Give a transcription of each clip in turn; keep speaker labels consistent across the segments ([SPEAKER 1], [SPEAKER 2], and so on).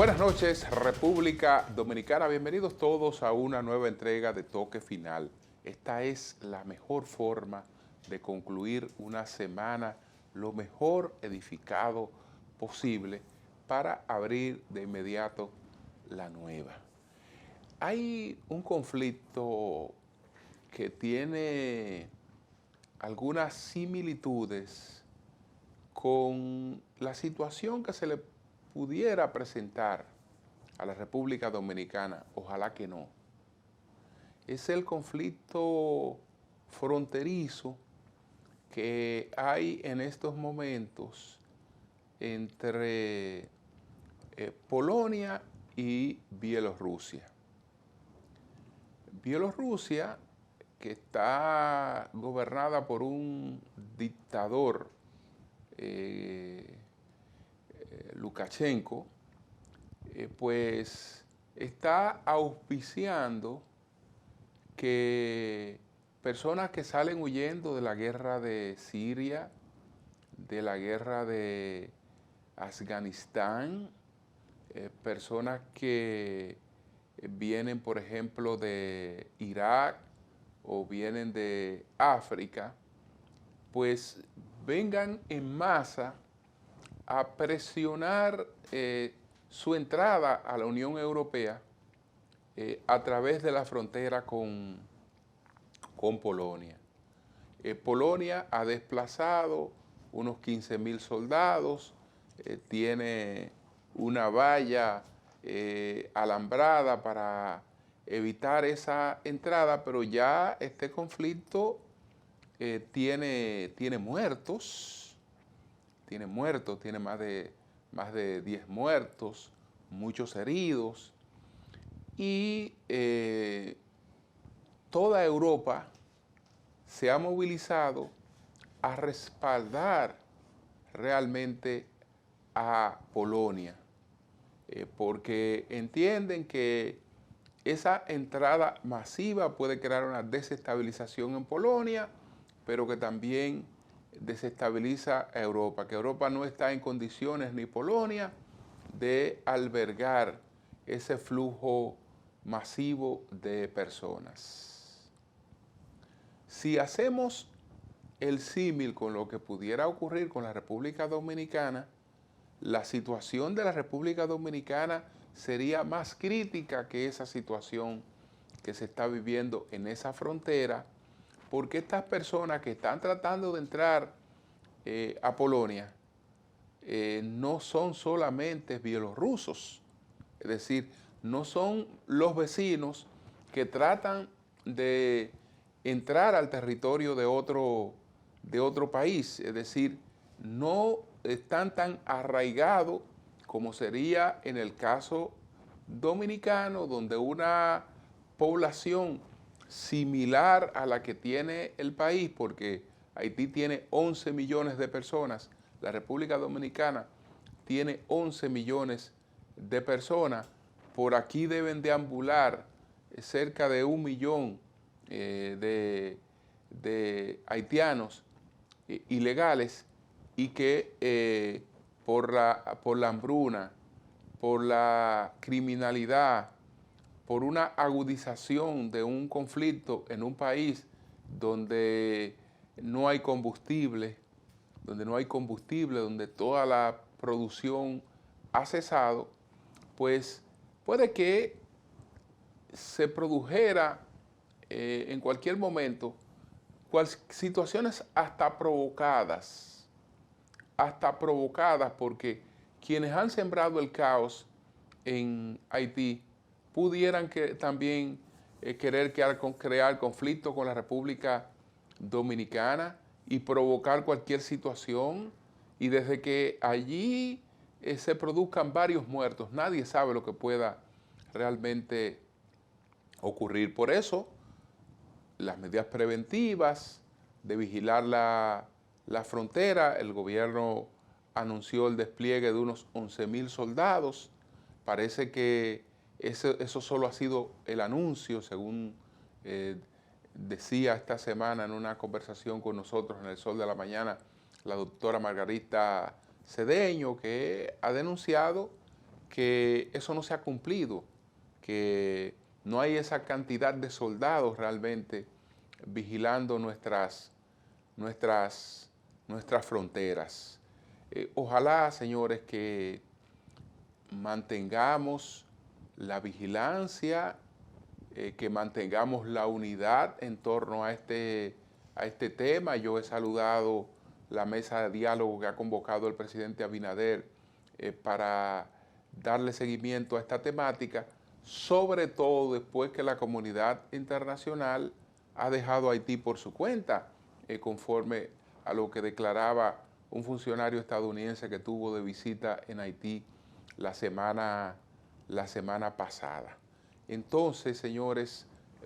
[SPEAKER 1] Buenas noches, República Dominicana. Bienvenidos todos a una nueva entrega de Toque Final. Esta es la mejor forma de concluir una semana lo mejor edificado posible para abrir de inmediato la nueva. Hay un conflicto que tiene algunas similitudes con la situación que se le pudiera presentar a la República Dominicana, ojalá que no. Es el conflicto fronterizo que hay en estos momentos entre Polonia y Bielorrusia. Bielorrusia, que está gobernada por un dictador, Lukashenko, pues está auspiciando que personas que salen huyendo de la guerra de Siria, de la guerra de Afganistán, personas que vienen, por ejemplo, de Irak o vienen de África, pues vengan en masa a presionar su entrada a la Unión Europea a través de la frontera con Polonia. Polonia ha desplazado unos 15.000 soldados, tiene una valla alambrada para evitar esa entrada, pero ya este conflicto tiene muertos, tiene más de 10 muertos, muchos heridos, y toda Europa se ha movilizado a respaldar realmente a Polonia, porque entienden que esa entrada masiva puede crear una desestabilización en Polonia, pero que también desestabiliza a Europa, que Europa no está en condiciones, ni Polonia, de albergar ese flujo masivo de personas. Si hacemos el símil con lo que pudiera ocurrir con la República Dominicana, la situación de la República Dominicana sería más crítica que esa situación que se está viviendo en esa frontera, porque estas personas que están tratando de entrar a Polonia no son solamente bielorrusos, es decir, no son los vecinos que tratan de entrar al territorio de otro país, es decir, no están tan arraigados como sería en el caso dominicano, donde una población similar a la que tiene el país, porque Haití tiene 11 millones de personas, la República Dominicana tiene 11 millones de personas, por aquí deben deambular cerca de 1 millón de haitianos ilegales, y que por la hambruna, por la criminalidad, por una agudización de un conflicto en un país donde no hay combustible, donde toda la producción ha cesado, pues puede que se produjera en cualquier momento situaciones hasta provocadas porque quienes han sembrado el caos en Haití pudieran también querer crear conflicto con la República Dominicana y provocar cualquier situación, y desde que allí se produzcan varios muertos, nadie sabe lo que pueda realmente ocurrir. Por eso, las medidas preventivas de vigilar la frontera, el gobierno anunció el despliegue de unos 11.000 soldados. Parece que eso solo ha sido el anuncio, según decía esta semana en una conversación con nosotros en El Sol de la Mañana la doctora Margarita Cedeño, que ha denunciado que eso no se ha cumplido, que no hay esa cantidad de soldados realmente vigilando nuestras fronteras. Ojalá, señores, que mantengamos la vigilancia, que mantengamos la unidad en torno a este tema. Yo he saludado la mesa de diálogo que ha convocado el presidente Abinader para darle seguimiento a esta temática, sobre todo después que la comunidad internacional ha dejado a Haití por su cuenta, conforme a lo que declaraba un funcionario estadounidense que tuvo de visita en Haití la semana pasada. Entonces, señores,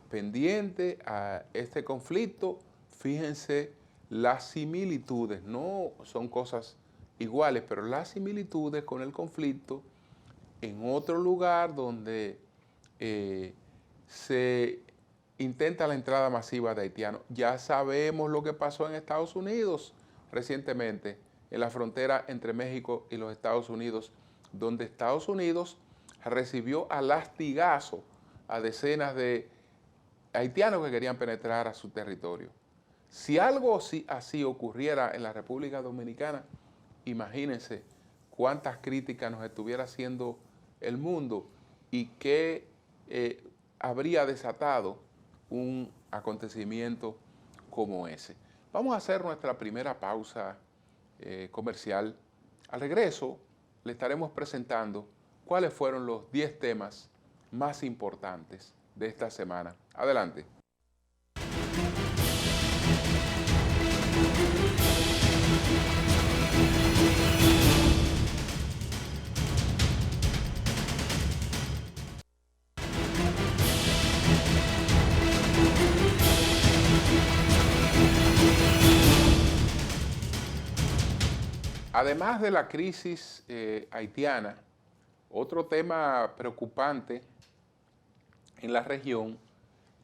[SPEAKER 1] pendiente a este conflicto, fíjense las similitudes, no son cosas iguales, pero las similitudes con el conflicto en otro lugar donde se intenta la entrada masiva de haitianos. Ya sabemos lo que pasó en Estados Unidos recientemente, en la frontera entre México y los Estados Unidos, donde Estados Unidos recibió a lastigazo a decenas de haitianos que querían penetrar a su territorio. Si algo así ocurriera en la República Dominicana, imagínense cuántas críticas nos estuviera haciendo el mundo y qué habría desatado un acontecimiento como ese. Vamos a hacer nuestra primera pausa comercial. Al regreso le estaremos presentando cuáles fueron los 10 temas más importantes de esta semana. Adelante. Además de la crisis haitiana, otro tema preocupante en la región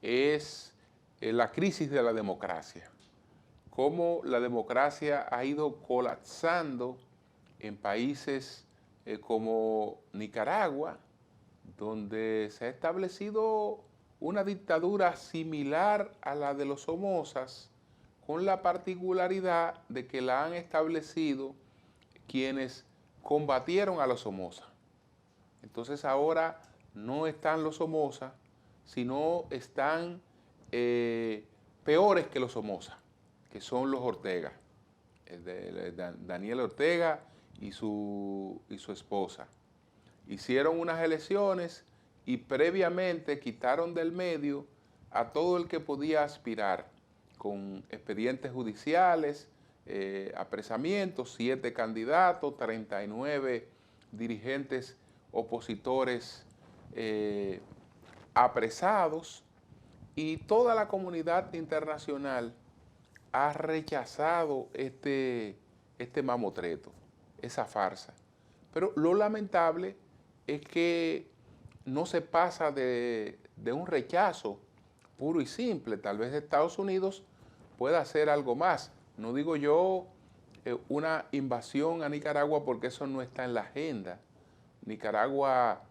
[SPEAKER 1] es la crisis de la democracia. Cómo la democracia ha ido colapsando en países como Nicaragua, donde se ha establecido una dictadura similar a la de los Somozas, con la particularidad de que la han establecido quienes combatieron a los Somoza. Entonces ahora no están los Somoza, sino están peores que los Somoza, que son los Ortega, Daniel Ortega y su esposa. Hicieron unas elecciones y previamente quitaron del medio a todo el que podía aspirar, con expedientes judiciales, apresamientos, 7 candidatos, 39 dirigentes opositores apresados, y toda la comunidad internacional ha rechazado este mamotreto, esa farsa. Pero lo lamentable es que no se pasa de un rechazo puro y simple. Tal vez Estados Unidos pueda hacer algo más. No digo yo una invasión a Nicaragua, porque eso no está en la agenda. Nicaragua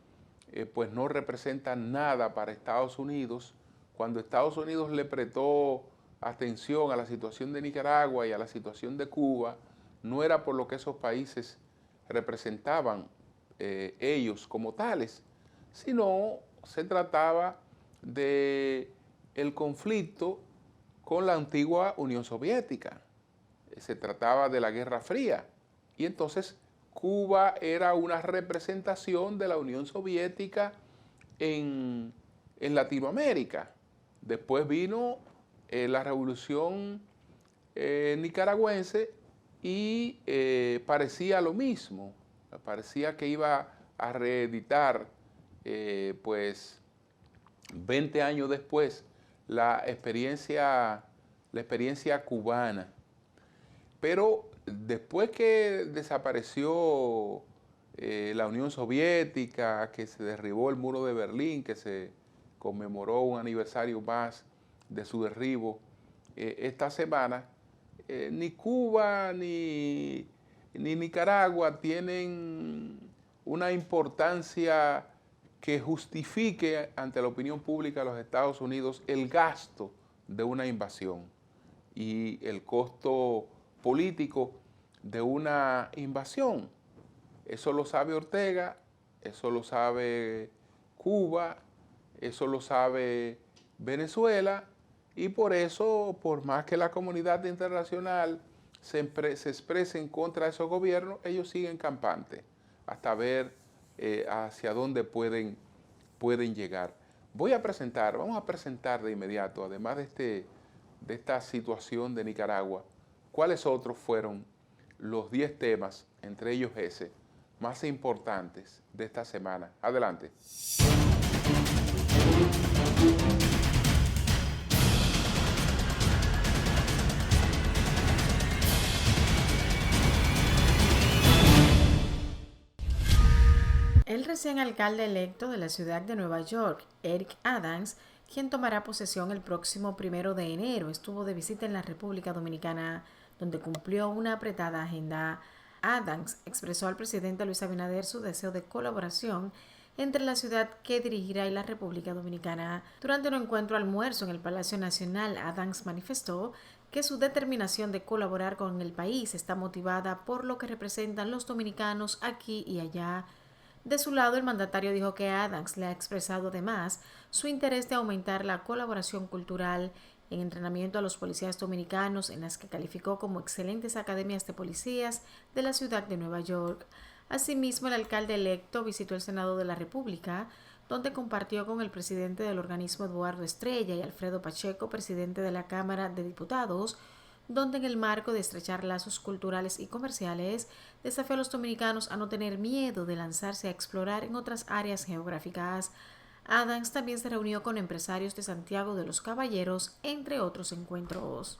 [SPEAKER 1] pues no representa nada para Estados Unidos. Cuando Estados Unidos le prestó atención a la situación de Nicaragua y a la situación de Cuba, no era por lo que esos países representaban ellos como tales, sino se trataba de el conflicto con la antigua Unión Soviética. Se trataba de la Guerra Fría, y entonces Cuba era una representación de la Unión Soviética en Latinoamérica. Después vino la Revolución nicaragüense y parecía lo mismo, parecía que iba a reeditar pues 20 años después la experiencia cubana. Pero después que desapareció la Unión Soviética, que se derribó el muro de Berlín, que se conmemoró un aniversario más de su derribo esta semana, ni Cuba ni Nicaragua tienen una importancia que justifique ante la opinión pública de los Estados Unidos el gasto de una invasión y el costo político de una invasión. Eso lo sabe Ortega, eso lo sabe Cuba, eso lo sabe Venezuela, y por eso, por más que la comunidad internacional se exprese en contra de esos gobiernos, ellos siguen campantes hasta ver hacia dónde pueden llegar. Vamos a presentar de inmediato, además de esta situación de Nicaragua, cuáles otros fueron los 10 temas, entre ellos ese, más importantes de esta semana. Adelante.
[SPEAKER 2] El recién alcalde electo de la ciudad de Nueva York, Eric Adams, quien tomará posesión el próximo 1 de enero, estuvo de visita en la República Dominicana, donde cumplió una apretada agenda. Adams expresó al presidente Luis Abinader su deseo de colaboración entre la ciudad que dirigirá y la República Dominicana. Durante un encuentro almuerzo en el Palacio Nacional, Adams manifestó que su determinación de colaborar con el país está motivada por lo que representan los dominicanos aquí y allá. De su lado, el mandatario dijo que Adams le ha expresado además su interés de aumentar la colaboración cultural en entrenamiento a los policías dominicanos, en las que calificó como excelentes academias de policías de la ciudad de Nueva York. Asimismo, el alcalde electo visitó el Senado de la República, donde compartió con el presidente del organismo Eduardo Estrella y Alfredo Pacheco, presidente de la Cámara de Diputados, donde en el marco de estrechar lazos culturales y comerciales, desafió a los dominicanos a no tener miedo de lanzarse a explorar en otras áreas geográficas. Adams también se reunió con empresarios de Santiago de los Caballeros, entre otros encuentros.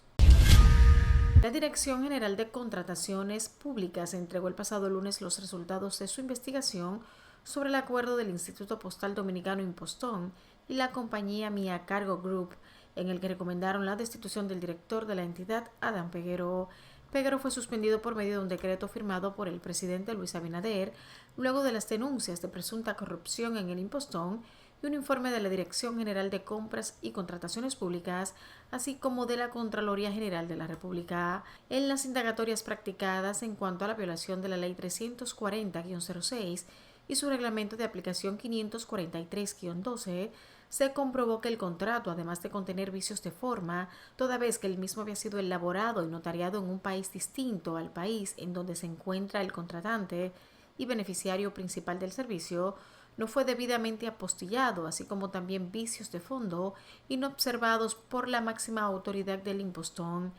[SPEAKER 2] La Dirección General de Contrataciones Públicas entregó el pasado lunes los resultados de su investigación sobre el acuerdo del Instituto Postal Dominicano Impostón y la compañía Mia Cargo Group, en el que recomendaron la destitución del director de la entidad, Adán Peguero. Peguero fue suspendido por medio de un decreto firmado por el presidente Luis Abinader, luego de las denuncias de presunta corrupción en el Impostón y un informe de la Dirección General de Compras y Contrataciones Públicas, así como de la Contraloría General de la República. En las indagatorias practicadas en cuanto a la violación de la Ley 340-06 y su reglamento de aplicación 543-12, se comprobó que el contrato, además de contener vicios de forma, toda vez que el mismo había sido elaborado y notariado en un país distinto al país en donde se encuentra el contratante y beneficiario principal del servicio, no fue debidamente apostillado, así como también vicios de fondo inobservados por la máxima autoridad del Impostón.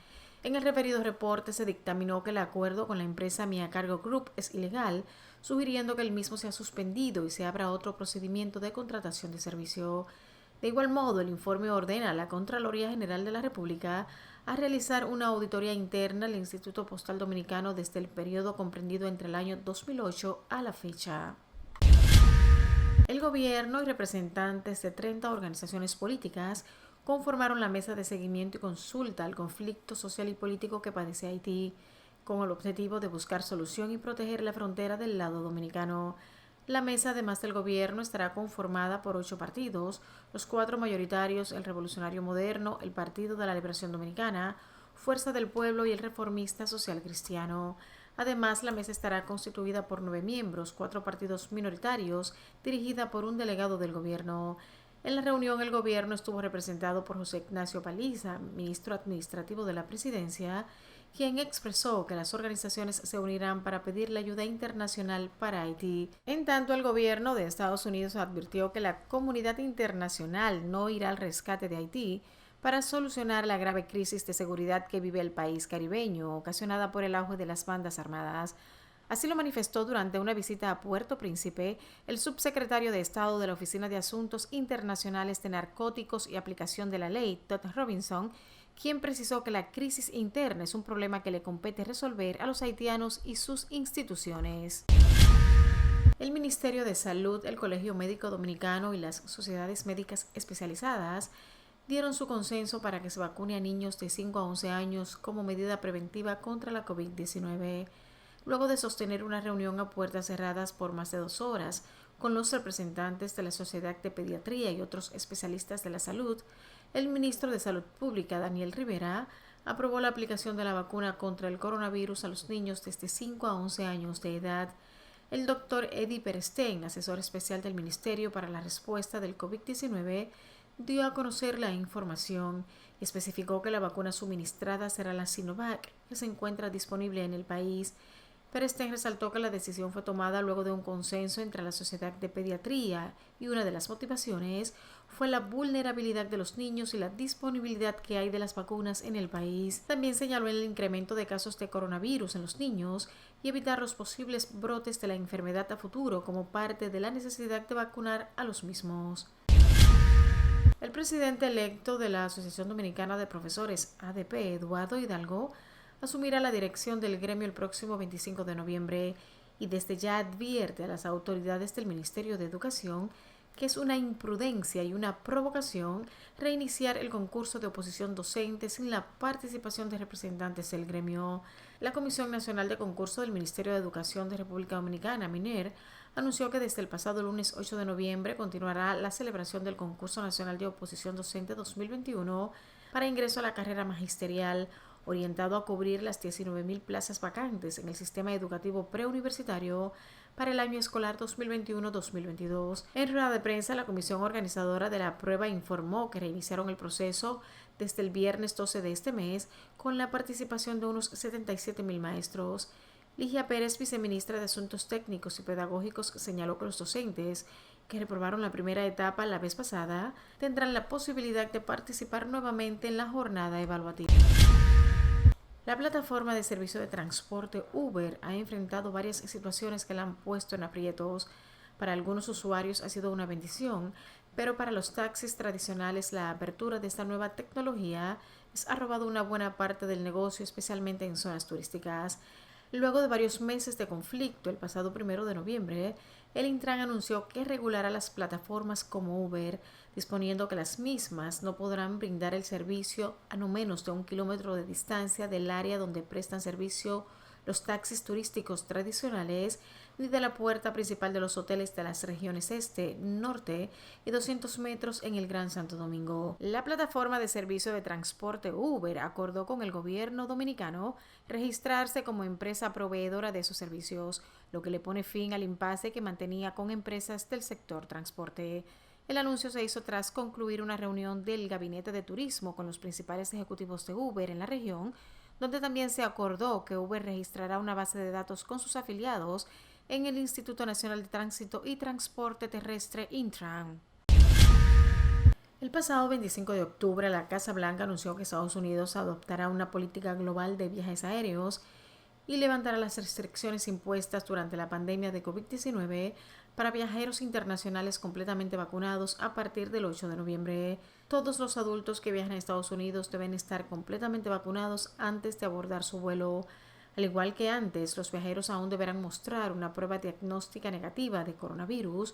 [SPEAKER 2] En el referido reporte se dictaminó que el acuerdo con la empresa Mia Cargo Group es ilegal, sugiriendo que el mismo sea suspendido y se abra otro procedimiento de contratación de servicio. De igual modo, el informe ordena a la Contraloría General de la República a realizar una auditoría interna al Instituto Postal Dominicano desde el periodo comprendido entre el año 2008 a la fecha. El gobierno y representantes de 30 organizaciones políticas conformaron la mesa de seguimiento y consulta al conflicto social y político que padece Haití, con el objetivo de buscar solución y proteger la frontera del lado dominicano. La mesa, además del gobierno, estará conformada por 8 partidos, los 4 mayoritarios, el Revolucionario Moderno, el Partido de la Liberación Dominicana, Fuerza del Pueblo y el Reformista Social Cristiano. Además, la mesa estará constituida por 9 miembros, 4 partidos minoritarios, dirigida por un delegado del gobierno. En la reunión, el gobierno estuvo representado por José Ignacio Paliza, ministro administrativo de la Presidencia, quien expresó que las organizaciones se unirán para pedir la ayuda internacional para Haití. En tanto, el gobierno de Estados Unidos advirtió que la comunidad internacional no irá al rescate de Haití para solucionar la grave crisis de seguridad que vive el país caribeño, ocasionada por el auge de las bandas armadas. Así lo manifestó durante una visita a Puerto Príncipe el subsecretario de Estado de la Oficina de Asuntos Internacionales de Narcóticos y Aplicación de la Ley, Todd Robinson, quien precisó que la crisis interna es un problema que le compete resolver a los haitianos y sus instituciones. El Ministerio de Salud, el Colegio Médico Dominicano y las sociedades médicas especializadas dieron su consenso para que se vacune a niños de 5 a 11 años como medida preventiva contra la COVID-19. luego de sostener una reunión a puertas cerradas por más de 2 horas con los representantes de la Sociedad de Pediatría y otros especialistas de la salud. El ministro de Salud Pública, Daniel Rivera, aprobó la aplicación de la vacuna contra el coronavirus a los niños desde 5 a 11 años de edad. El doctor Eddie Perestein, asesor especial del Ministerio para la Respuesta del COVID-19, dio a conocer la información y especificó que la vacuna suministrada será la Sinovac, que se encuentra disponible en el país. Perestein resaltó que la decisión fue tomada luego de un consenso entre la Sociedad de Pediatría y una de las motivaciones fue la vulnerabilidad de los niños y la disponibilidad que hay de las vacunas en el país. También señaló el incremento de casos de coronavirus en los niños y evitar los posibles brotes de la enfermedad a futuro como parte de la necesidad de vacunar a los mismos. El presidente electo de la Asociación Dominicana de Profesores, ADP, Eduardo Hidalgo, asumirá la dirección del gremio el próximo 25 de noviembre y desde ya advierte a las autoridades del Ministerio de Educación que es una imprudencia y una provocación reiniciar el concurso de oposición docente sin la participación de representantes del gremio. La Comisión Nacional de Concurso del Ministerio de Educación de República Dominicana, MINER, anunció que desde el pasado lunes 8 de noviembre continuará la celebración del Concurso Nacional de Oposición Docente 2021 para ingreso a la carrera magisterial, orientado a cubrir las 19.000 plazas vacantes en el sistema educativo preuniversitario para el año escolar 2021-2022. En rueda de prensa, la comisión organizadora de la prueba informó que reiniciaron el proceso desde el viernes 12 de este mes con la participación de unos 77.000 maestros. Ligia Pérez, viceministra de Asuntos Técnicos y Pedagógicos, señaló que los docentes que reprobaron la primera etapa la vez pasada tendrán la posibilidad de participar nuevamente en la jornada evaluativa. La plataforma de servicio de transporte Uber ha enfrentado varias situaciones que la han puesto en aprietos. Para algunos usuarios ha sido una bendición, pero para los taxis tradicionales la apertura de esta nueva tecnología les ha robado una buena parte del negocio, especialmente en zonas turísticas. Luego de varios meses de conflicto, el pasado 1 de noviembre, el Intran anunció que regulará las plataformas como Uber, disponiendo que las mismas no podrán brindar el servicio a no menos de 1 kilómetro de distancia del área donde prestan servicio los taxis turísticos tradicionales, ni de la puerta principal de los hoteles de las regiones este, norte y 200 metros en el Gran Santo Domingo. La plataforma de servicio de transporte Uber acordó con el gobierno dominicano registrarse como empresa proveedora de esos servicios, lo que le pone fin al impasse que mantenía con empresas del sector transporte. El anuncio se hizo tras concluir una reunión del Gabinete de Turismo con los principales ejecutivos de Uber en la región, donde también se acordó que Uber registrará una base de datos con sus afiliados en el Instituto Nacional de Tránsito y Transporte Terrestre, Intran. El pasado 25 de octubre, la Casa Blanca anunció que Estados Unidos adoptará una política global de viajes aéreos y levantará las restricciones impuestas durante la pandemia de COVID-19 para viajeros internacionales completamente vacunados a partir del 8 de noviembre. Todos los adultos que viajan a Estados Unidos deben estar completamente vacunados antes de abordar su vuelo. Al igual que antes, los viajeros aún deberán mostrar una prueba diagnóstica negativa de coronavirus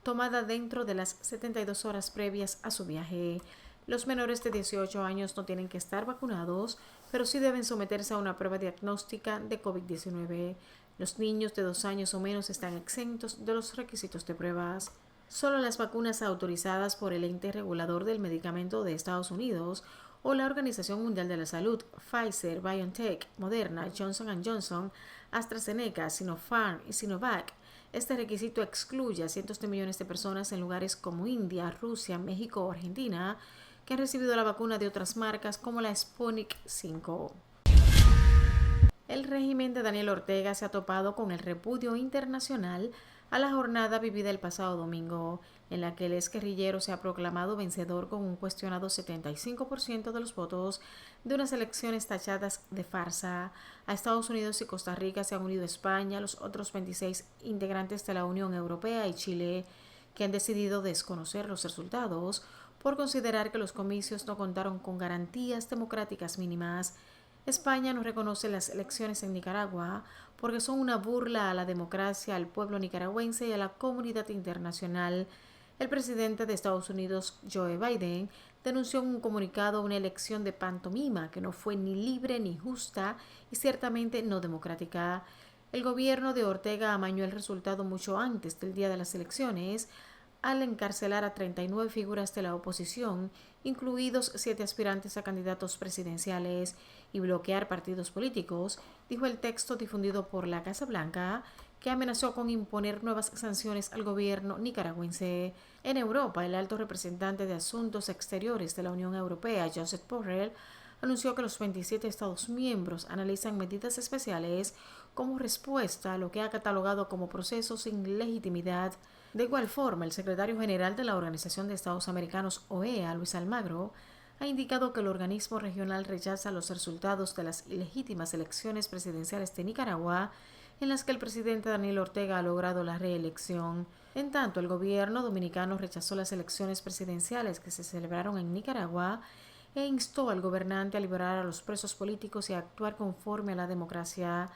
[SPEAKER 2] tomada dentro de las 72 horas previas a su viaje. Los menores de 18 años no tienen que estar vacunados, pero sí deben someterse a una prueba diagnóstica de COVID-19. Los niños de 2 años o menos están exentos de los requisitos de pruebas. Solo las vacunas autorizadas por el ente regulador del medicamento de Estados Unidos o la Organización Mundial de la Salud, Pfizer, BioNTech, Moderna, Johnson & Johnson, AstraZeneca, Sinopharm y Sinovac. Este requisito excluye a cientos de millones de personas en lugares como India, Rusia, México o Argentina que han recibido la vacuna de otras marcas como la Sputnik V. El régimen de Daniel Ortega se ha topado con el repudio internacional a la jornada vivida el pasado domingo, en la que el exguerrillero se ha proclamado vencedor con un cuestionado 75% de los votos de unas elecciones tachadas de farsa. A Estados Unidos y Costa Rica se han unido España, los otros 26 integrantes de la Unión Europea y Chile, que han decidido desconocer los resultados por considerar que los comicios no contaron con garantías democráticas mínimas. España no reconoce las elecciones en Nicaragua porque son una burla a la democracia, al pueblo nicaragüense y a la comunidad internacional. El presidente de Estados Unidos, Joe Biden, denunció en un comunicado una elección de pantomima que no fue ni libre ni justa y ciertamente no democrática. El gobierno de Ortega amañó el resultado mucho antes del día de las elecciones al encarcelar a 39 figuras de la oposición, incluidos 7 aspirantes a candidatos presidenciales, y bloquear partidos políticos, dijo el texto difundido por la Casa Blanca, que amenazó con imponer nuevas sanciones al gobierno nicaragüense. En Europa, el alto representante de Asuntos Exteriores de la Unión Europea, Josep Borrell, anunció que los 27 Estados miembros analizan medidas especiales como respuesta a lo que ha catalogado como procesos sin legitimidad. De igual forma, el secretario general de la Organización de Estados Americanos, OEA, Luis Almagro, ha indicado que el organismo regional rechaza los resultados de las ilegítimas elecciones presidenciales de Nicaragua, en las que el presidente Daniel Ortega ha logrado la reelección. En tanto, el gobierno dominicano rechazó las elecciones presidenciales que se celebraron en Nicaragua e instó al gobernante a liberar a los presos políticos y a actuar conforme a la democracia.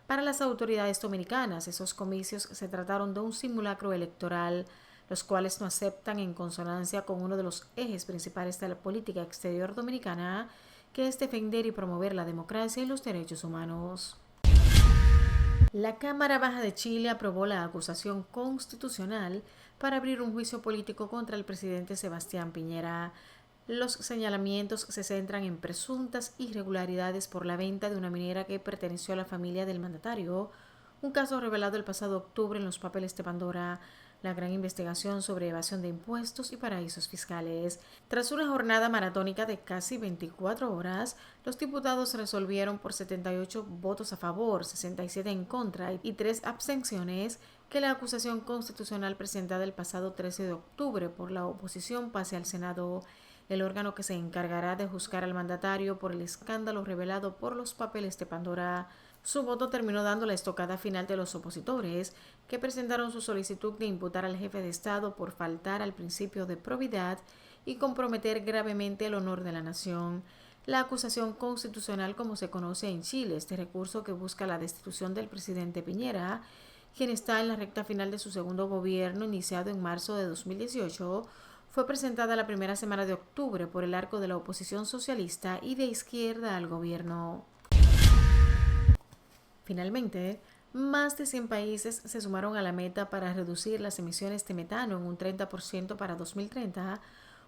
[SPEAKER 2] Para las autoridades dominicanas, esos comicios se trataron de un simulacro electoral, los cuales no aceptan en consonancia con uno de los ejes principales de la política exterior dominicana, que es defender y promover la democracia y los derechos humanos. La Cámara Baja de Chile aprobó la acusación constitucional para abrir un juicio político contra el presidente Sebastián Piñera. Los señalamientos se centran en presuntas irregularidades por la venta de una minera que perteneció a la familia del mandatario, un caso revelado el pasado octubre en los papeles de Pandora, la gran investigación sobre evasión de impuestos y paraísos fiscales. Tras una jornada maratónica de casi 24 horas, los diputados resolvieron por 78 votos a favor, 67 en contra y 3 abstenciones que la acusación constitucional presentada el pasado 13 de octubre por la oposición pase al Senado, el órgano que se encargará de juzgar al mandatario por el escándalo revelado por los papeles de Pandora. Su voto terminó dando la estocada final de los opositores, que presentaron su solicitud de imputar al jefe de Estado por faltar al principio de probidad y comprometer gravemente el honor de la nación. La acusación constitucional, como se conoce en Chile, este recurso que busca la destitución del presidente Piñera, quien está en la recta final de su segundo gobierno iniciado en marzo de 2018, fue presentada la primera semana de octubre por el arco de la oposición socialista y de izquierda al gobierno. Finalmente, más de 100 países se sumaron a la meta para reducir las emisiones de metano en un 30% para 2030,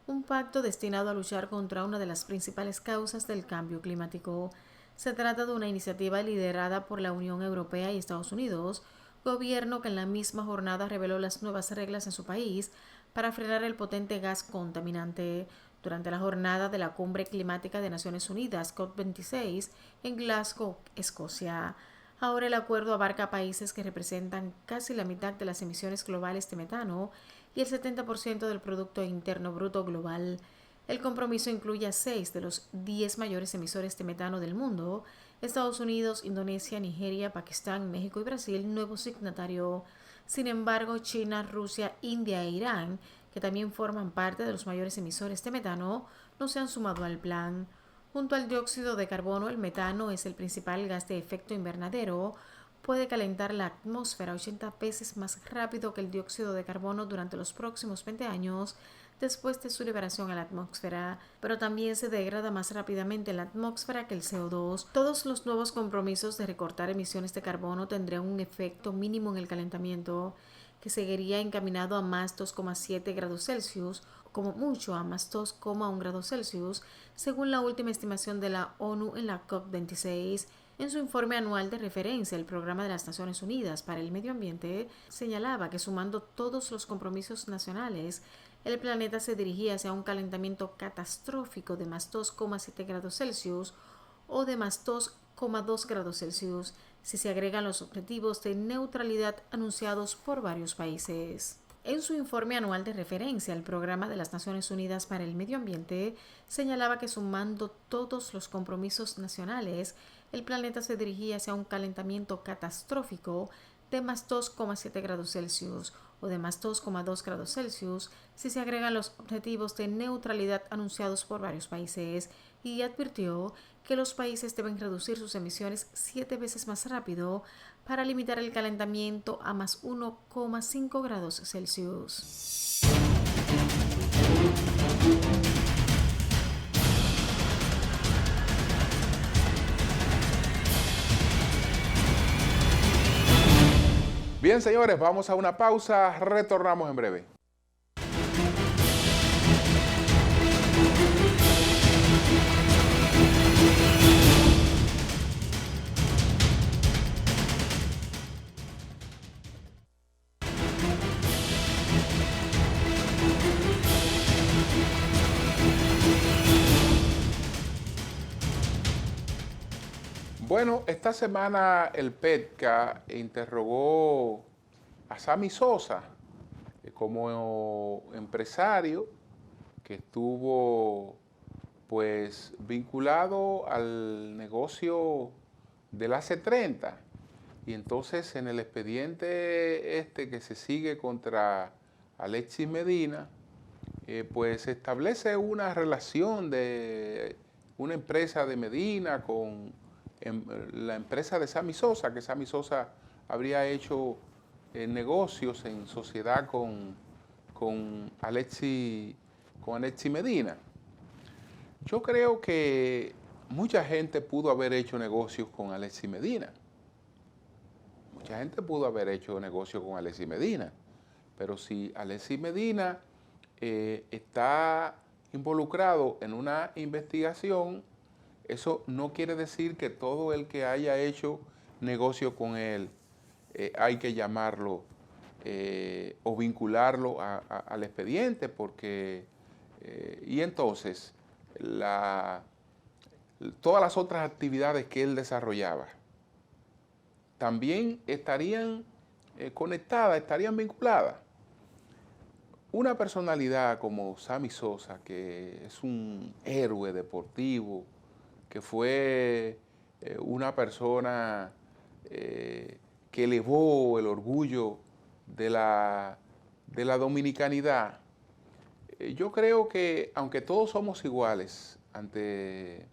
[SPEAKER 2] un pacto destinado a luchar contra una de las principales causas del cambio climático. Se trata de una iniciativa liderada por la Unión Europea y Estados Unidos, gobierno que en la misma jornada reveló las nuevas reglas en su país para frenar el potente gas contaminante. Durante la jornada de la Cumbre Climática de Naciones Unidas, COP26, en Glasgow, Escocia. Ahora el acuerdo abarca países que representan casi la mitad de las emisiones globales de metano y el 70% del Producto Interno Bruto global. El compromiso incluye a 6 de los 10 mayores emisores de metano del mundo: Estados Unidos, Indonesia, Nigeria, Pakistán, México y Brasil, nuevo signatario. Sin embargo, China, Rusia, India e Irán, que también forman parte de los mayores emisores de metano, no se han sumado al plan. Junto al dióxido de carbono, el metano es el principal gas de efecto invernadero. Puede calentar la atmósfera 80 veces más rápido que el dióxido de carbono durante los próximos 20 años después de su liberación a la atmósfera, pero también se degrada más rápidamente en la atmósfera que el CO2. Todos los nuevos compromisos de recortar emisiones de carbono tendrían un efecto mínimo en el calentamiento, que seguiría encaminado a más 2,7 grados Celsius, como mucho a más 2,1 grados Celsius, según la última estimación de la ONU en la COP26. En su informe anual de referencia, el Programa de las Naciones Unidas para el Medio Ambiente señalaba que, sumando todos los compromisos nacionales, el planeta se dirigía hacia un calentamiento catastrófico de más 2,7 grados Celsius o de más 2,2 grados Celsius si se agregan los objetivos de neutralidad anunciados por varios países. En su informe anual de referencia, el Programa de las Naciones Unidas para el Medio Ambiente señalaba que, sumando todos los compromisos nacionales, el planeta se dirigía hacia un calentamiento catastrófico de más 2,7 grados Celsius o de más 2,2 grados Celsius si se agregan los objetivos de neutralidad anunciados por varios países, y advirtió que los países deben reducir sus emisiones 7 veces más rápido para limitar el calentamiento a más 1,5 grados Celsius.
[SPEAKER 1] Bien, señores, vamos a una pausa, retornamos en breve. Bueno, esta semana el PETCA interrogó a Sammy Sosa como empresario que estuvo pues vinculado al negocio del AC30. Y entonces en el expediente este que se sigue contra Alexis Medina, pues se establece una relación de una empresa de Medina con la empresa de Sammy Sosa, que Sammy Sosa habría hecho negocios en sociedad con Alexis Medina. Yo creo que mucha gente pudo haber hecho negocios con Alexis Medina. Mucha gente pudo haber hecho negocios con Alexis Medina. Pero si Alexis Medina está involucrado en una investigación, eso no quiere decir que todo el que haya hecho negocio con él hay que llamarlo o vincularlo al expediente, porque y entonces todas las otras actividades que él desarrollaba también estarían conectadas, estarían vinculadas. Una personalidad como Sammy Sosa, que es un héroe deportivo, que fue una persona que elevó el orgullo de la dominicanidad, yo creo que aunque todos somos iguales ante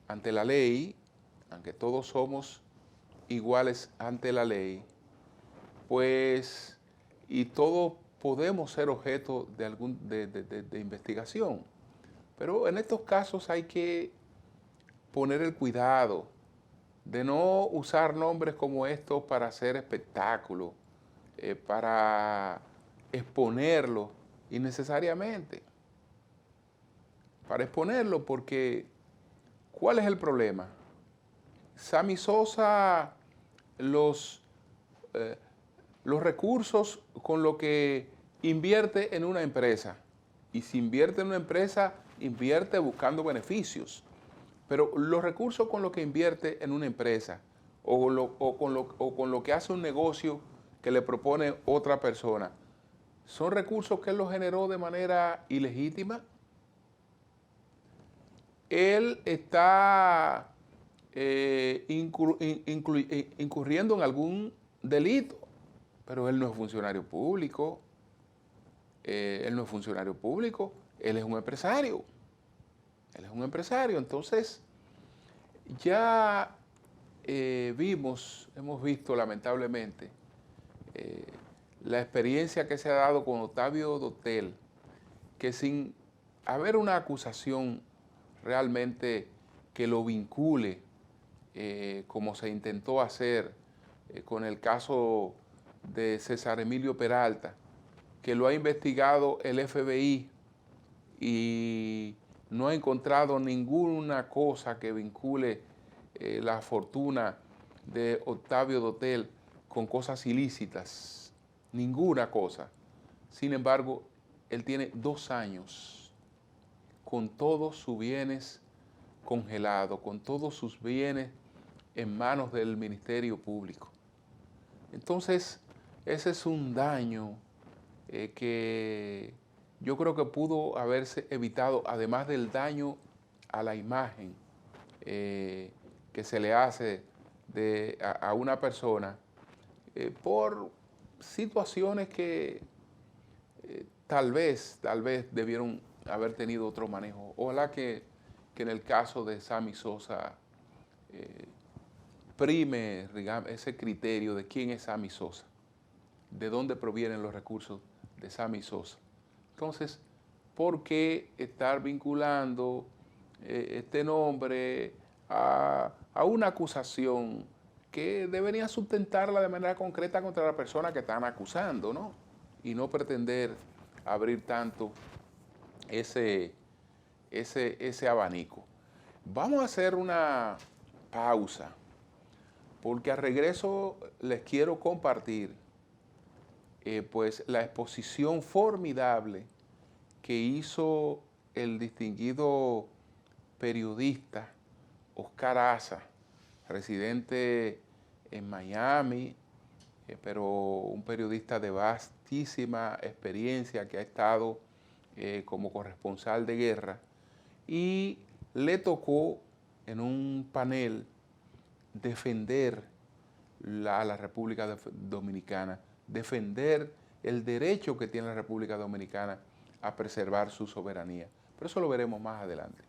[SPEAKER 1] la ley, aunque todos somos iguales ante la ley, pues, y todos podemos ser objeto de investigación. Pero en estos casos hay que poner el cuidado de no usar nombres como estos para hacer espectáculo, para exponerlo innecesariamente. Para exponerlo porque, ¿cuál es el problema? Sammy Sosa, los recursos con lo que invierte en una empresa, y si invierte en una empresa, invierte buscando beneficios, pero los recursos con lo que invierte en una empresa o con lo que hace un negocio que le propone otra persona, ¿son recursos que él los generó de manera ilegítima? Él está incurriendo en algún delito, pero él no es funcionario público. Él no es funcionario público, él es un empresario. Él es un empresario. Entonces, ya hemos visto lamentablemente la experiencia que se ha dado con Octavio Dotel, que sin haber una acusación realmente que lo vincule, como se intentó hacer con el caso de César Emilio Peralta, que lo ha investigado el FBI y no ha encontrado ninguna cosa que vincule la fortuna de Octavio Dotel con cosas ilícitas, ninguna cosa. Sin embargo, él tiene 2 años con todos sus bienes congelados, con todos sus bienes en manos del Ministerio Público. Entonces, ese es un daño que yo creo que pudo haberse evitado, además del daño a la imagen que se le hace a una persona por situaciones que tal vez debieron haber tenido otro manejo. Ojalá que en el caso de Sammy Sosa prime, digamos, ese criterio de quién es Sammy Sosa, de dónde provienen los recursos de Sammy Sosa. Entonces, ¿por qué estar vinculando este nombre a una acusación que deberían sustentarla de manera concreta contra la persona que están acusando, ¿no? Y no pretender abrir tanto ese abanico. Vamos a hacer una pausa, porque al regreso les quiero compartir pues la exposición formidable que hizo el distinguido periodista Oscar Aza, residente en Miami, pero un periodista de vastísima experiencia que ha estado como corresponsal de guerra, y le tocó en un panel defender a la República Dominicana, defender el derecho que tiene la República Dominicana a preservar su soberanía. Pero eso lo veremos más adelante.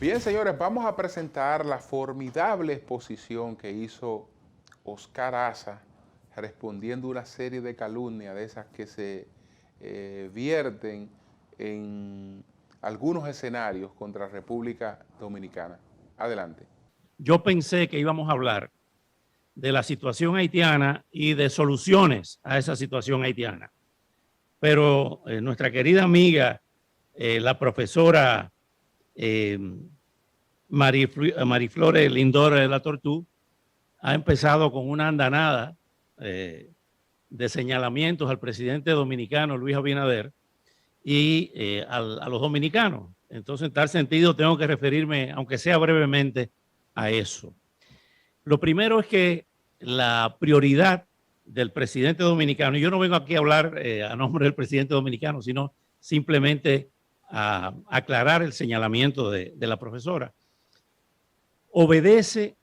[SPEAKER 1] Bien, señores, vamos a presentar la formidable exposición que hizo Oscar Aza respondiendo a una serie de calumnias de esas que se vierten en algunos escenarios contra la República Dominicana. Adelante.
[SPEAKER 3] Yo pensé que íbamos a hablar de la situación haitiana y de soluciones a esa situación haitiana. Pero nuestra querida amiga, la profesora Mariflores Lindor de la Tortú, ha empezado con una andanada de señalamientos al presidente dominicano Luis Abinader y a los dominicanos. Entonces, en tal sentido, tengo que referirme, aunque sea brevemente, a eso. Lo primero es que la prioridad del presidente dominicano, y yo no vengo aquí a hablar a nombre del presidente dominicano, sino simplemente a aclarar el señalamiento de la profesora, obedece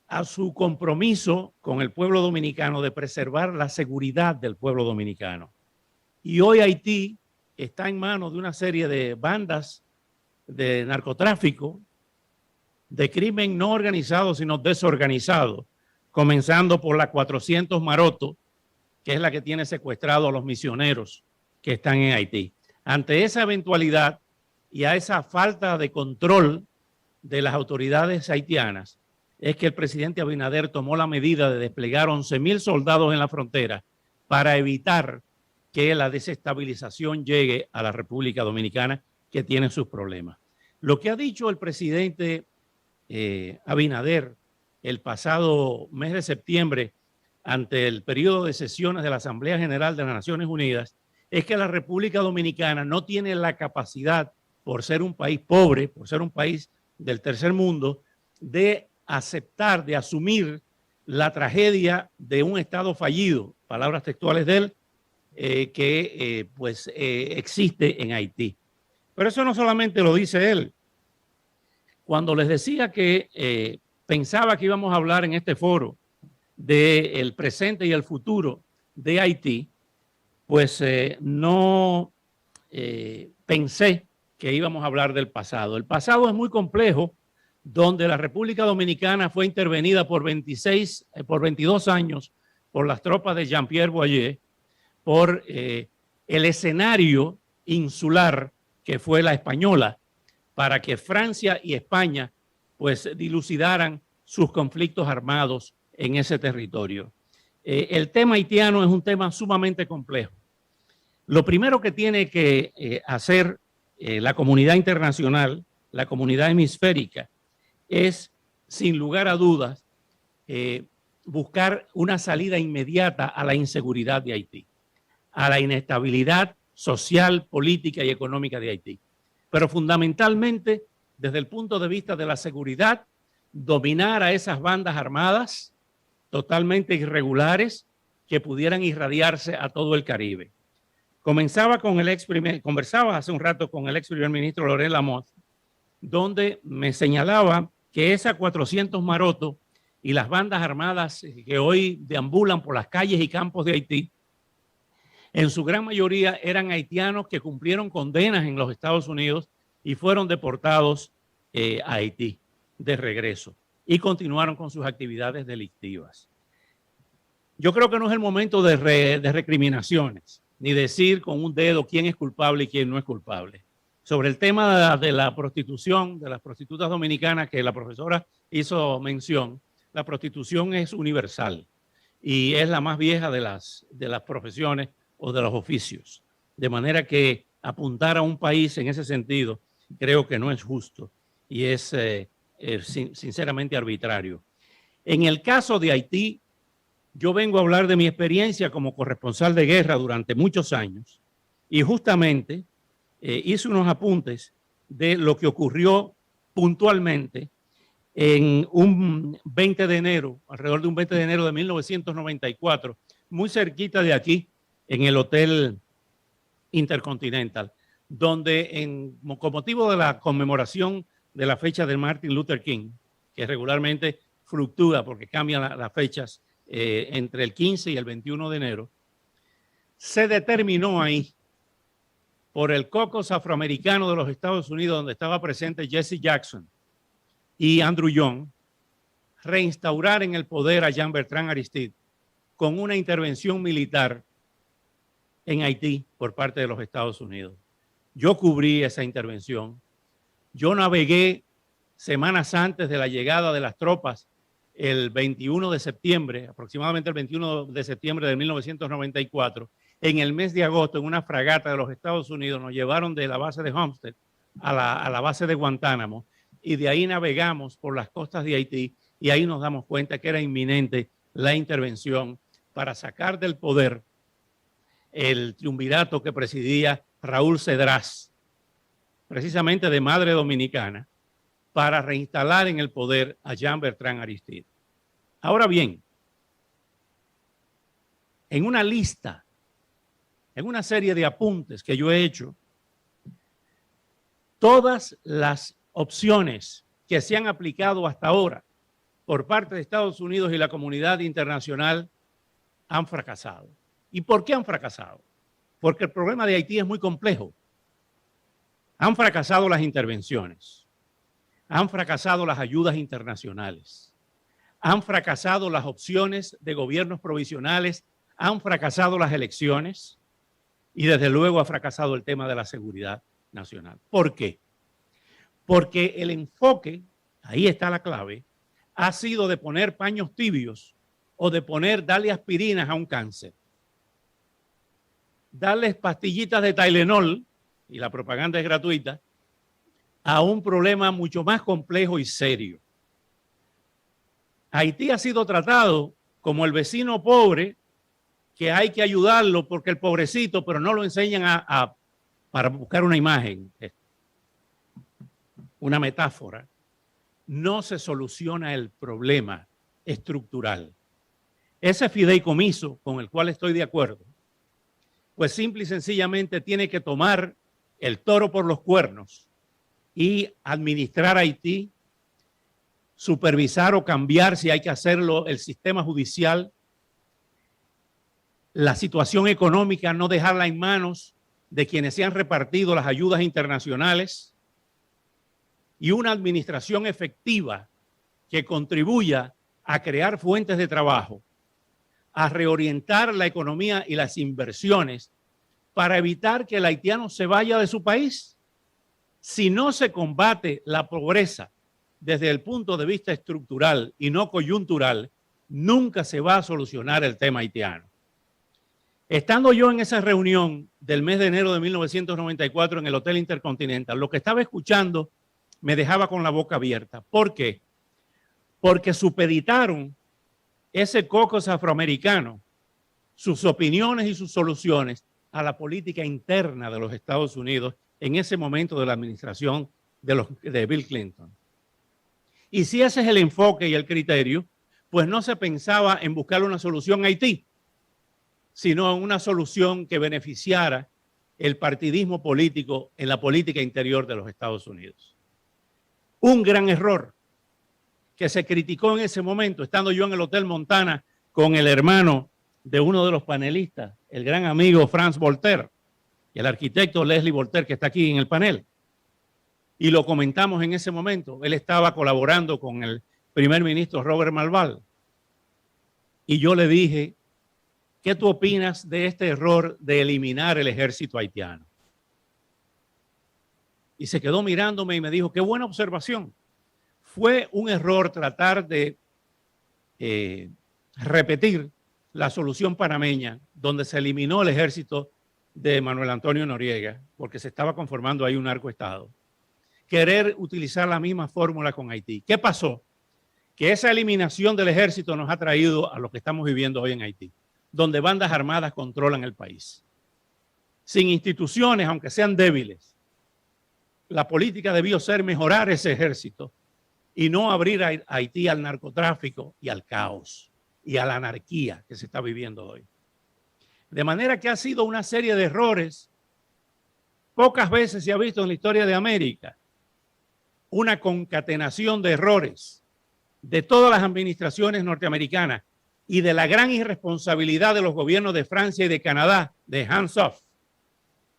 [SPEAKER 3] a su compromiso con el pueblo dominicano de preservar la seguridad del pueblo dominicano. Y hoy Haití está en manos de una serie de bandas de narcotráfico, de crimen no organizado, sino desorganizado, comenzando por la 400 Maroto, que es la que tiene secuestrado a los misioneros que están en Haití. Ante esa eventualidad y a esa falta de control de las autoridades haitianas, es que el presidente Abinader tomó la medida de desplegar 11,000 soldados en la frontera para evitar que la desestabilización llegue a la República Dominicana, que tiene sus problemas. Lo que ha dicho el presidente Abinader el pasado mes de septiembre ante el periodo de sesiones de la Asamblea General de las Naciones Unidas es que la República Dominicana no tiene la capacidad, por ser un país pobre, por ser un país del tercer mundo, de aceptar, de asumir la tragedia de un Estado fallido, palabras textuales de él, que existe en Haití. Pero eso no solamente lo dice él. Cuando les decía que pensaba que íbamos a hablar en este foro del presente y el futuro de Haití, pues no pensé que íbamos a hablar del pasado. El pasado es muy complejo, donde la República Dominicana fue intervenida por 22 años por las tropas de Jean-Pierre Boyer, por el escenario insular que fue la española, para que Francia y España pues dilucidaran sus conflictos armados en ese territorio. El tema haitiano es un tema sumamente complejo. Lo primero que tiene que hacer la comunidad internacional, la comunidad hemisférica, es, sin lugar a dudas, buscar una salida inmediata a la inseguridad de Haití, a la inestabilidad social, política y económica de Haití. Pero fundamentalmente, desde el punto de vista de la seguridad, dominar a esas bandas armadas totalmente irregulares que pudieran irradiarse a todo el Caribe. Conversaba hace un rato con el ex primer ministro Laurent Lamothe, donde me señalaba que esa 400 Maroto y las bandas armadas que hoy deambulan por las calles y campos de Haití En su gran mayoría eran haitianos que cumplieron condenas en los Estados Unidos y fueron deportados a Haití de regreso y continuaron con sus actividades delictivas. Yo creo que no es el momento de recriminaciones, ni decir con un dedo quién es culpable y quién no es culpable. Sobre el tema de la prostitución, de las prostitutas dominicanas que la profesora hizo mención, la prostitución es universal y es la más vieja de las profesiones o de los oficios. De manera que apuntar a un país en ese sentido creo que no es justo y es sinceramente arbitrario. En el caso de Haití, yo vengo a hablar de mi experiencia como corresponsal de guerra durante muchos años y justamente hice unos apuntes de lo que ocurrió puntualmente en un 20 de enero, alrededor de un 20 de enero de 1994, muy cerquita de aquí, en el Hotel Intercontinental, donde con motivo de la conmemoración de la fecha de Martin Luther King, que regularmente fluctúa porque cambian las fechas entre el 15 y el 21 de enero, se determinó ahí por el caucus afroamericano de los Estados Unidos, donde estaba presente Jesse Jackson y Andrew Young, reinstaurar en el poder a Jean-Bertrand Aristide con una intervención militar en Haití por parte de los Estados Unidos. Yo cubrí esa intervención. Yo navegué semanas antes de la llegada de las tropas el 21 de septiembre, aproximadamente el 21 de septiembre de 1994, en el mes de agosto, en una fragata de los Estados Unidos, nos llevaron de la base de Homestead a la base de Guantánamo y de ahí navegamos por las costas de Haití y ahí nos damos cuenta que era inminente la intervención para sacar del poder el triunvirato que presidía Raúl Cedrás, precisamente de madre dominicana, para reinstalar en el poder a Jean-Bertrand Aristide. Ahora bien, en una lista, en una serie de apuntes que yo he hecho, todas las opciones que se han aplicado hasta ahora por parte de Estados Unidos y la comunidad internacional han fracasado. ¿Y por qué han fracasado? Porque el problema de Haití es muy complejo. Han fracasado las intervenciones, han fracasado las ayudas internacionales, han fracasado las opciones de gobiernos provisionales, han fracasado las elecciones y desde luego ha fracasado el tema de la seguridad nacional. ¿Por qué? Porque el enfoque, ahí está la clave, ha sido de poner paños tibios o de darle aspirinas a un cáncer. Darles pastillitas de Tylenol, y la propaganda es gratuita, a un problema mucho más complejo y serio. Haití ha sido tratado como el vecino pobre que hay que ayudarlo porque el pobrecito, pero no lo enseñan para buscar una imagen, una metáfora. No se soluciona el problema estructural. Ese fideicomiso con el cual estoy de acuerdo, pues simple y sencillamente tiene que tomar el toro por los cuernos y administrar Haití, supervisar o cambiar, si hay que hacerlo, el sistema judicial, la situación económica, no dejarla en manos de quienes se han repartido las ayudas internacionales y una administración efectiva que contribuya a crear fuentes de trabajo, a reorientar la economía y las inversiones para evitar que el haitiano se vaya de su país. Si no se combate la pobreza desde el punto de vista estructural y no coyuntural, nunca se va a solucionar el tema haitiano. Estando yo en esa reunión del mes de enero de 1994 en el Hotel Intercontinental, lo que estaba escuchando me dejaba con la boca abierta. ¿Por qué? Porque supeditaron ese caucus afroamericano, sus opiniones y sus soluciones a la política interna de los Estados Unidos en ese momento de la administración de Bill Clinton. Y si ese es el enfoque y el criterio, pues no se pensaba en buscar una solución a Haití, sino en una solución que beneficiara el partidismo político en la política interior de los Estados Unidos. Un gran error que se criticó en ese momento, estando yo en el Hotel Montana con el hermano de uno de los panelistas, el gran amigo Franz Voltaire, y el arquitecto Leslie Voltaire, que está aquí en el panel. Y lo comentamos en ese momento. Él estaba colaborando con el primer ministro Robert Malval. Y yo le dije, ¿qué tú opinas de este error de eliminar el ejército haitiano? Y se quedó mirándome y me dijo, qué buena observación. Fue un error tratar de repetir la solución panameña, donde se eliminó el ejército de Manuel Antonio Noriega, porque se estaba conformando ahí un narcoestado. Querer utilizar la misma fórmula con Haití. ¿Qué pasó? Que esa eliminación del ejército nos ha traído a lo que estamos viviendo hoy en Haití, donde bandas armadas controlan el país. Sin instituciones, aunque sean débiles, la política debió ser mejorar ese ejército y no abrir a Haití al narcotráfico y al caos y a la anarquía que se está viviendo hoy. De manera que ha sido una serie de errores. Pocas veces se ha visto en la historia de América una concatenación de errores de todas las administraciones norteamericanas y de la gran irresponsabilidad de los gobiernos de Francia y de Canadá, de hands off,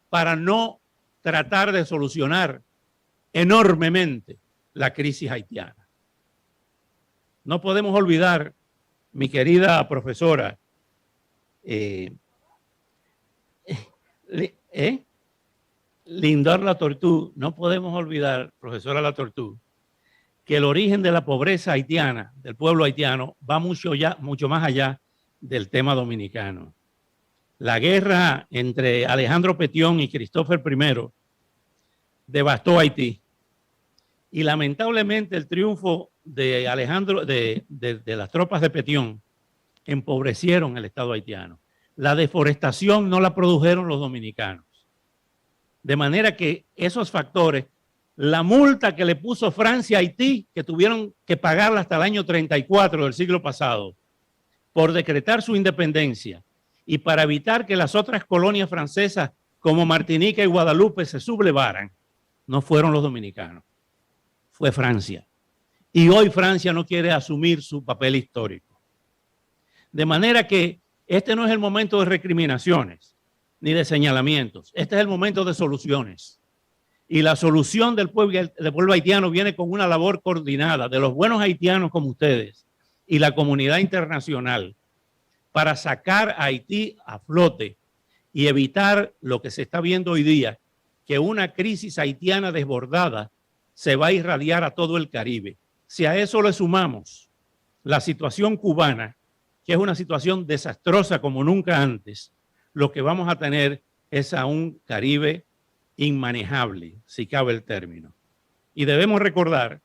[SPEAKER 3] para no tratar de solucionar enormemente la crisis haitiana. No podemos olvidar, mi querida profesora, Lindor Latortú, no podemos olvidar, profesora Latortú, que el origen de la pobreza haitiana, del pueblo haitiano, va mucho más allá del tema dominicano. La guerra entre Alejandro Petión y Christopher I devastó Haití. Y lamentablemente el triunfo de Alejandro, de las tropas de Petión, empobrecieron el Estado haitiano. La deforestación no la produjeron los dominicanos. De manera que esos factores, la multa que le puso Francia a Haití, que tuvieron que pagarla hasta el año 34 del siglo pasado, por decretar su independencia y para evitar que las otras colonias francesas como Martinica y Guadalupe se sublevaran, no fueron los dominicanos, fue Francia. Y hoy Francia no quiere asumir su papel histórico. De manera que este no es el momento de recriminaciones ni de señalamientos. Este es el momento de soluciones. Y la solución del pueblo haitiano viene con una labor coordinada de los buenos haitianos como ustedes y la comunidad internacional para sacar a Haití a flote y evitar lo que se está viendo hoy día, que una crisis haitiana desbordada se va a irradiar a todo el Caribe. Si a eso le sumamos la situación cubana, que es una situación desastrosa como nunca antes, lo que vamos a tener es a un Caribe inmanejable, si cabe el término. Y debemos recordar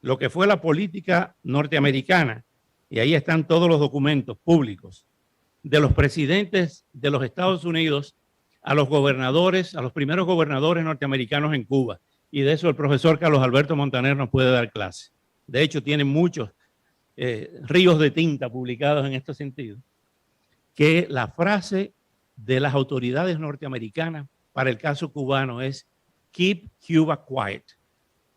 [SPEAKER 3] lo que fue la política norteamericana, y ahí están todos los documentos públicos, de los presidentes de los Estados Unidos a los gobernadores, a los primeros gobernadores norteamericanos en Cuba. Y de eso el profesor Carlos Alberto Montaner nos puede dar clase. De hecho, tiene muchos ríos de tinta publicados en este sentido, que la frase de las autoridades norteamericanas para el caso cubano es "Keep Cuba quiet",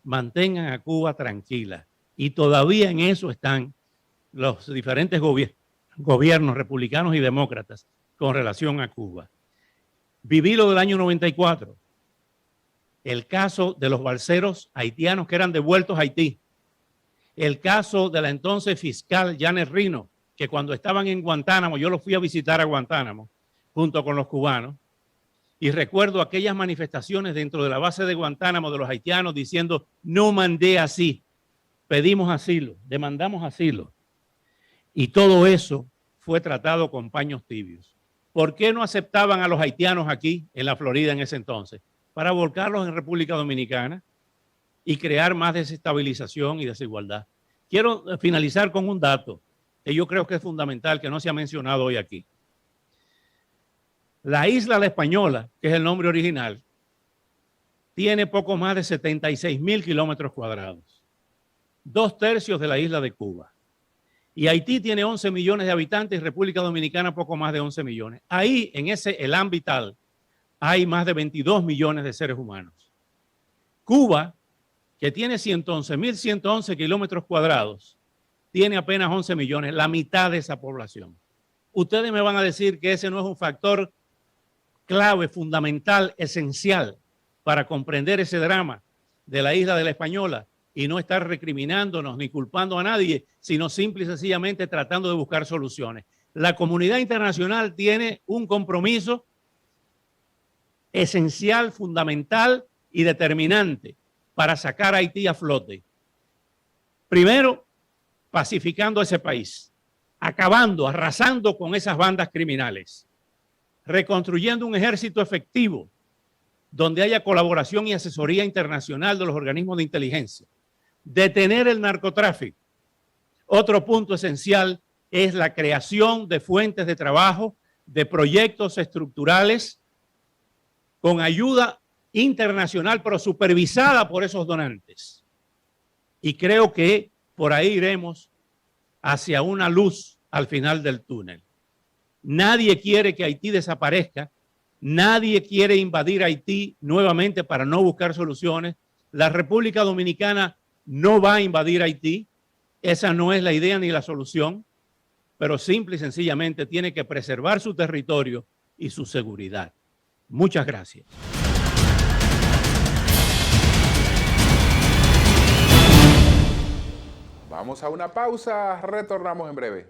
[SPEAKER 3] mantengan a Cuba tranquila. Y todavía en eso están los diferentes gobiernos republicanos y demócratas con relación a Cuba. Viví lo del año 94, el caso de los balseros haitianos que eran devueltos a Haití, el caso de la entonces fiscal Janet Reno, que cuando estaban en Guantánamo, yo los fui a visitar a Guantánamo junto con los cubanos, y recuerdo aquellas manifestaciones dentro de la base de Guantánamo de los haitianos diciendo: no mandé así, pedimos asilo, demandamos asilo. Y todo eso fue tratado con paños tibios. ¿Por qué no aceptaban a los haitianos aquí en la Florida en ese entonces? Para volcarlos en República Dominicana y crear más desestabilización y desigualdad. Quiero finalizar con un dato que yo creo que es fundamental, que no se ha mencionado hoy aquí. La isla La Española, que es el nombre original, tiene poco más de 76,000 kilómetros cuadrados, 2/3 de la isla de Cuba. Y Haití tiene 11 millones de habitantes y República Dominicana poco más de 11 millones. Ahí, en ese elan vital, hay más de 22 millones de seres humanos. Cuba, que tiene 111,111 kilómetros cuadrados, tiene apenas 11 millones, la mitad de esa población. ustedes me van a decir que ese no es un factor clave, fundamental, esencial para comprender ese drama de la isla de La Española y no estar recriminándonos ni culpando a nadie, sino simple y sencillamente tratando de buscar soluciones. La comunidad internacional tiene un compromiso esencial, fundamental y determinante para sacar a Haití a flote. Primero, pacificando ese país, acabando, arrasando con esas bandas criminales, reconstruyendo un ejército efectivo donde haya colaboración y asesoría internacional de los organismos de inteligencia, detener el narcotráfico. Otro punto esencial es la creación de fuentes de trabajo, de proyectos estructurales con ayuda internacional, pero supervisada por esos donantes. Y creo que por ahí iremos hacia una luz al final del túnel. Nadie quiere que Haití desaparezca. Nadie quiere invadir Haití nuevamente para no buscar soluciones. La República Dominicana no va a invadir Haití. Esa no es la idea ni la solución, pero simple y sencillamente tiene que preservar su territorio y su seguridad. Muchas gracias.
[SPEAKER 1] Vamos a una pausa, retornamos en breve.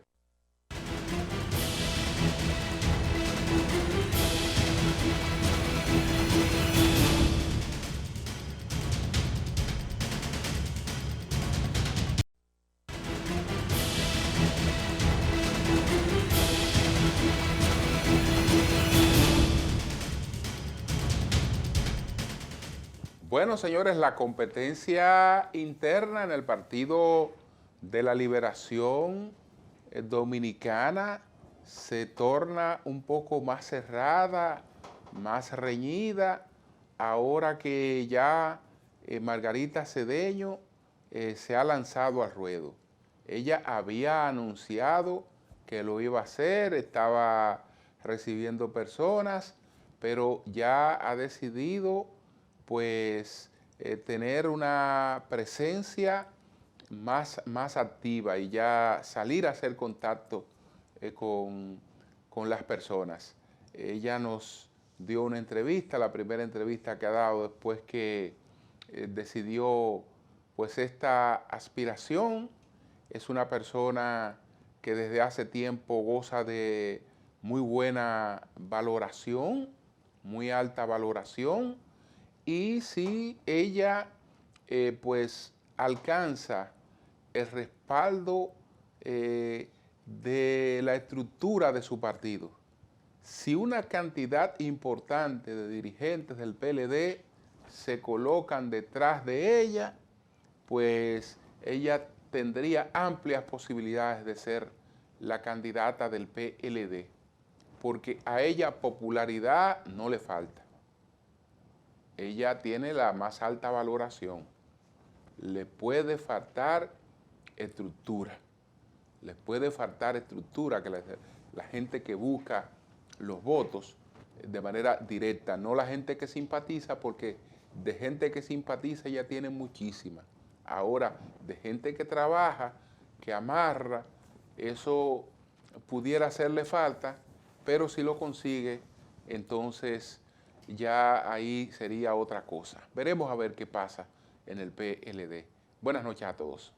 [SPEAKER 1] Bueno, señores, la competencia interna en el Partido de la Liberación Dominicana se torna un poco más cerrada, más reñida, ahora que ya Margarita Cedeño se ha lanzado al ruedo. Ella había anunciado que lo iba a hacer, estaba recibiendo personas, pero ya ha decidido pues tener una presencia más activa y ya salir a hacer contacto con las personas. Ella nos dio una entrevista, la primera entrevista que ha dado después que decidió pues esta aspiración. Es una persona que desde hace tiempo goza de muy buena valoración, muy alta valoración, y si ella pues alcanza el respaldo de la estructura de su partido, si una cantidad importante de dirigentes del PLD se colocan detrás de ella, pues ella tendría amplias posibilidades de ser la candidata del PLD, porque a ella popularidad no le falta. Ella tiene la más alta valoración. Le puede faltar estructura. Les puede faltar estructura, que la gente que busca los votos de manera directa, no la gente que simpatiza, porque de gente que simpatiza ella tiene muchísima. Ahora, de gente que trabaja, que amarra, eso pudiera hacerle falta, pero si lo consigue, entonces ya ahí sería otra cosa. Veremos a ver qué pasa en el PLD. Buenas noches a todos.